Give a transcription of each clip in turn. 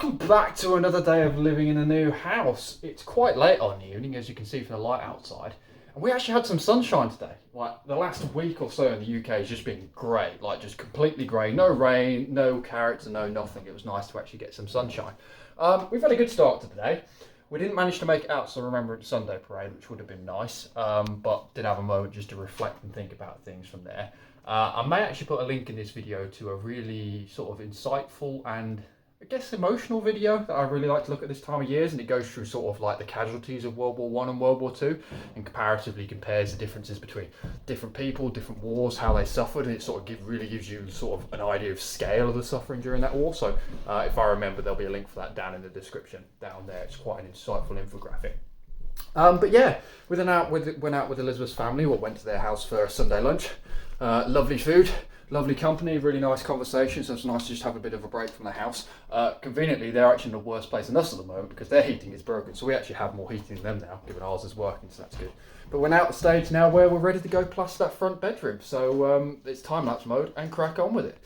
Welcome back to another day of living in a new house. It's quite late on the evening, as you can see from the light outside. And we actually had some sunshine today. Like, the last week or so in the UK has just been great. Like, just completely grey. No rain, no carrots, and no nothing. It was nice to actually get some sunshine. We've had a good start to the day. We didn't manage to make it out to the Remembrance Sunday parade, which would have been nice. But did have a moment just to reflect and think about things from there. I may actually put a link in this video to a really sort of insightful and I guess emotional video that I really like to look at this time of years, and it goes through sort of like the casualties of World War I and World War II and comparatively compares the differences between different people, different wars, how they suffered, and it sort of really gives you sort of an idea of scale of the suffering during that war. So if I remember, there'll be a link for that down in the description down there. It's quite an insightful infographic. But yeah, we went out with Elizabeth's family, or went to their house for a Sunday lunch. Lovely food. Lovely company, really nice conversation, so it's nice to just have a bit of a break from the house. Conveniently, they're actually in a worse place than us at the moment because their heating is broken, so we actually have more heating than them now, given ours is working, so that's good. But we're now at the stage now where we're ready to go plaster that front bedroom, so it's time-lapse mode and crack on with it.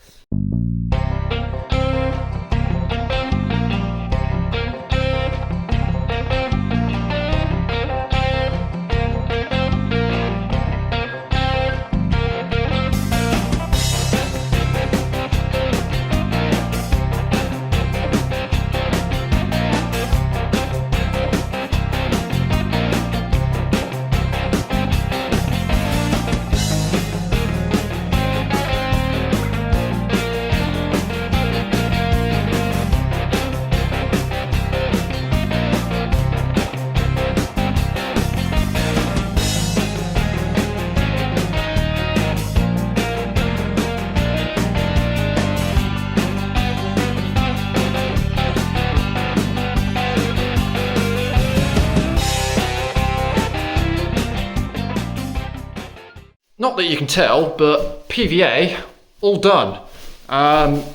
Not that you can tell, but PVA, all done.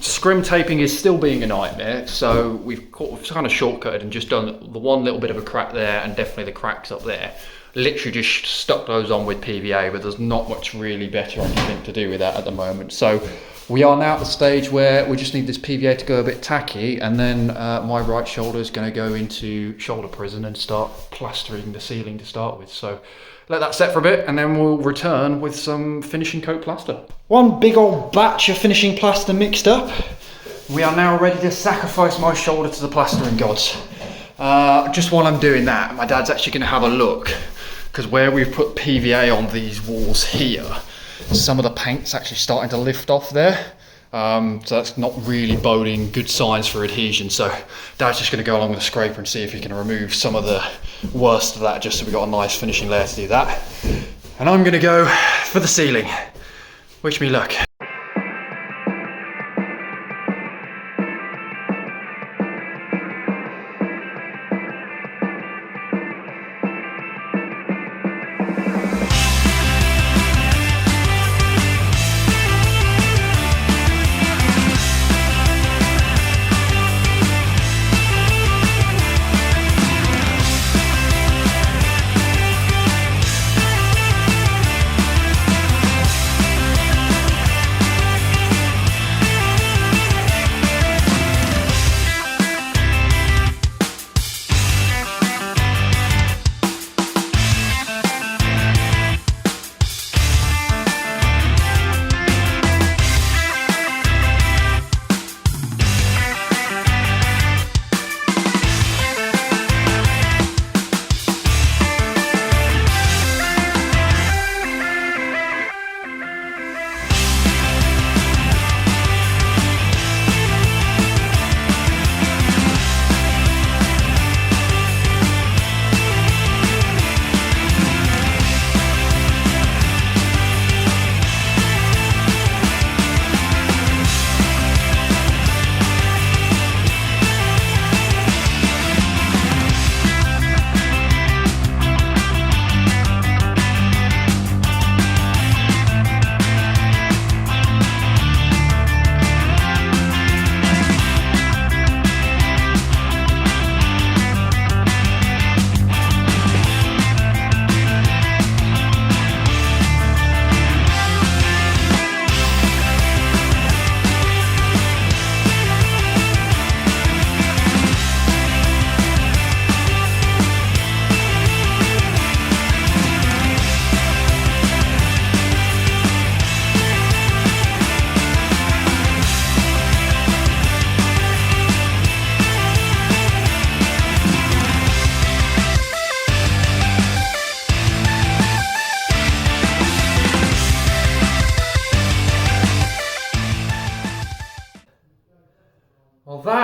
Scrim taping is still being a nightmare, so we've kind of shortcutted and just done the one little bit of a crack there and definitely the cracks up there. Literally just stuck those on with PVA, but there's not much really better anything to do with that at the moment. So we are now at the stage where we just need this PVA to go a bit tacky, and then my right shoulder is going to go into shoulder prison and start plastering the ceiling to start with. So let that set for a bit and then we'll return with some finishing coat plaster. One big old batch of finishing plaster mixed up. We are now ready to sacrifice my shoulder to the plastering gods. Just while I'm doing that, my dad's actually going to have a look, because where we've put PVA on these walls here, some of the paint's actually starting to lift off there. So that's not really boding good signs for adhesion. So Dad's just going to go along with a scraper and see if he can remove some of the worst of that, just so we've got a nice finishing layer to do that. And I'm going to go for the ceiling. Wish me luck.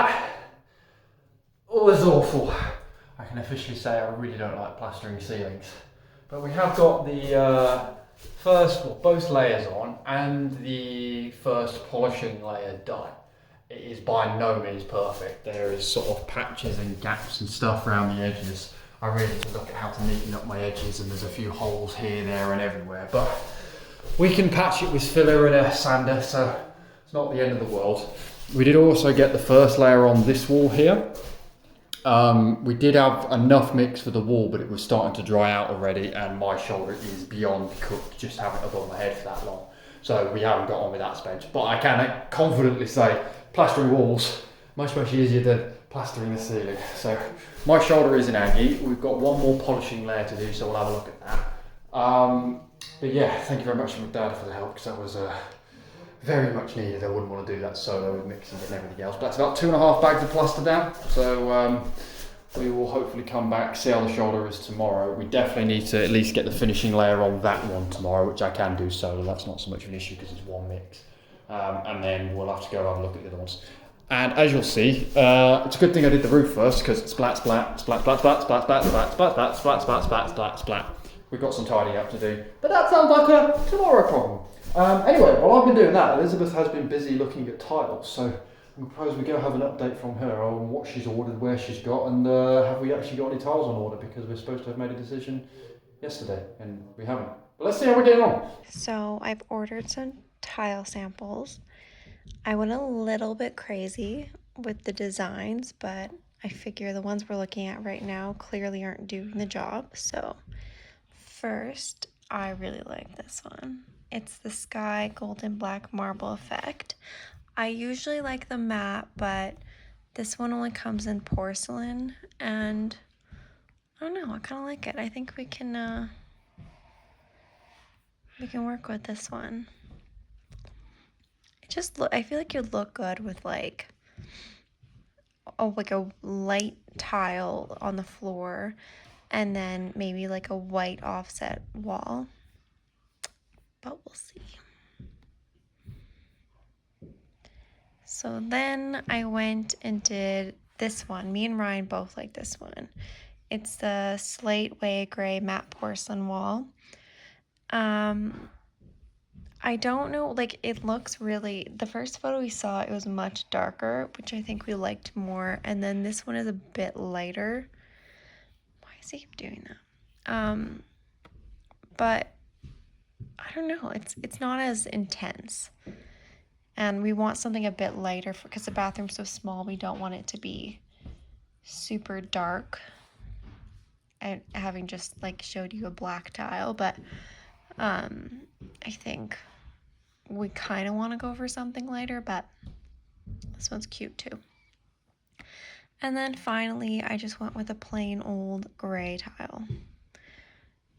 that was awful. I can officially say I really don't like plastering ceilings. But we have got the both layers on and the first polishing layer done. It is by no means perfect. There is sort of patches and gaps and stuff around the edges. I really need to look at how to neaten up my edges, and there's a few holes here, there and everywhere. But we can patch it with filler and a sander, so it's not the end of the world. We did also get the first layer on this wall here. We did have enough mix for the wall, but it was starting to dry out already, and my shoulder is beyond cooked just having it above my head for that long. So we haven't got on with that bench. But I can confidently say plastering walls much easier than plastering the ceiling. So my shoulder is in agony. We've got one more polishing layer to do, so we'll have a look at that. But yeah, thank you very much to my dad for the help, because that was very much needed. I wouldn't want to do that solo with mixing and everything else. But that's about 2.5 bags of plaster down. So we will hopefully come back, see how the shoulder is tomorrow. We definitely need to at least get the finishing layer on that one tomorrow, which I can do solo. That's not so much of an issue because it's one mix. And then we'll have to go have a look at the other ones. And as you'll see, it's a good thing I did the roof first, because splat, splat, splat, splat, splat, splat, splat, splat, splat, splat, splat, splat, splat, splat, splat. We've got some tidying up to do, but that sounds like a tomorrow problem. Anyway, while I've been doing that, Elizabeth has been busy looking at tiles, so I propose we go have an update from her on what she's ordered, where she's got, and have we actually got any tiles on order, because we're supposed to have made a decision yesterday, and we haven't. But let's see how we're getting on. So I've ordered some tile samples. I went a little bit crazy with the designs, but I figure the ones we're looking at right now clearly aren't doing the job. So first, I really like this one. It's the Sky Golden Black Marble Effect. I usually like the matte, but this one only comes in porcelain, and I don't know, I kind of like it. I think we can work with this one. I feel like you'd look good with like a light tile on the floor, and then maybe like a white offset wall, but we'll see. So then I went and did this one. Me and Ryan both like this one. It's the Slate Way Gray Matte Porcelain Wall. I don't know, like, it looks really, the first photo we saw, it was much darker, which I think we liked more, and then this one is a bit lighter. Why does he keep doing that? But I don't know, it's not as intense, and we want something a bit lighter because the bathroom's so small. We don't want it to be super dark, and having just like showed you a black tile, but I think we kind of want to go for something lighter, but this one's cute too. And then finally, I just went with a plain old gray tile,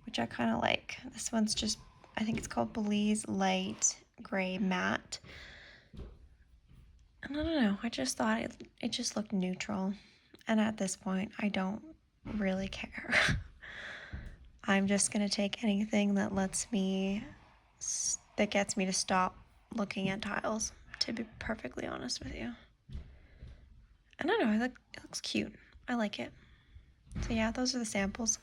which I kind of like. This one's just, I think it's called Belize Light Gray Matte. And I don't know, I just thought it just looked neutral. And at this point, I don't really care. I'm just going to take anything that gets me to stop looking at tiles, to be perfectly honest with you. And I don't know, it looks cute. I like it. So yeah, those are the samples.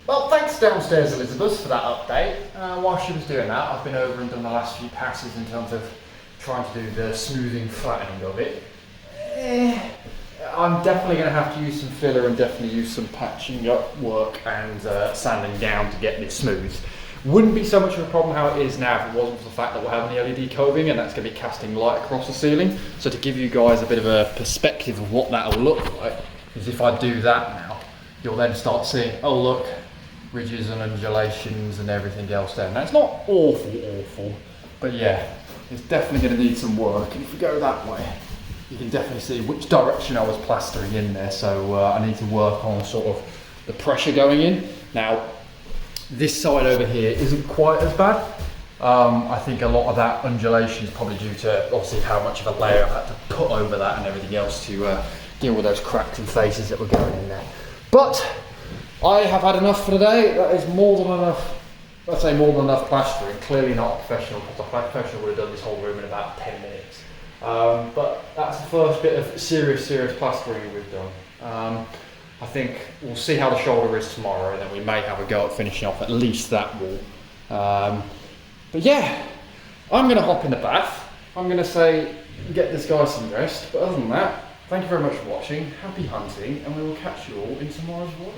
Well, thanks downstairs, Elizabeth, for that update. While she was doing that, I've been over and done the last few passes in terms of trying to do the smoothing, flattening of it. I'm definitely going to have to use some filler and definitely use some patching up work and sanding down to get this smooth. Wouldn't be so much of a problem how it is now if it wasn't for the fact that we're having the LED coving, and that's going to be casting light across the ceiling. So to give you guys a bit of a perspective of what that'll look like, is if I do that now, you'll then start seeing, oh look, ridges and undulations and everything else there. Now it's not awful, but yeah, it's definitely going to need some work. And if we go that way, you can definitely see which direction I was plastering in there. So I need to work on sort of the pressure going in. Now, this side over here isn't quite as bad. I think a lot of that undulation is probably due to obviously how much of a layer I've had to put over that and everything else to deal with those cracks and faces that were going in there. But I have had enough for today. That is more than enough. I'd say more than enough plastering. Clearly not a professional, because a professional would have done this whole room in about 10 minutes. But that's the first bit of serious plastering we've done. I think we'll see how the shoulder is tomorrow, and then we may have a go at finishing off at least that wall. But yeah, I'm going to hop in the bath. I'm going to say get this guy some rest. But other than that, thank you very much for watching. Happy hunting, and we will catch you all in tomorrow's vlog.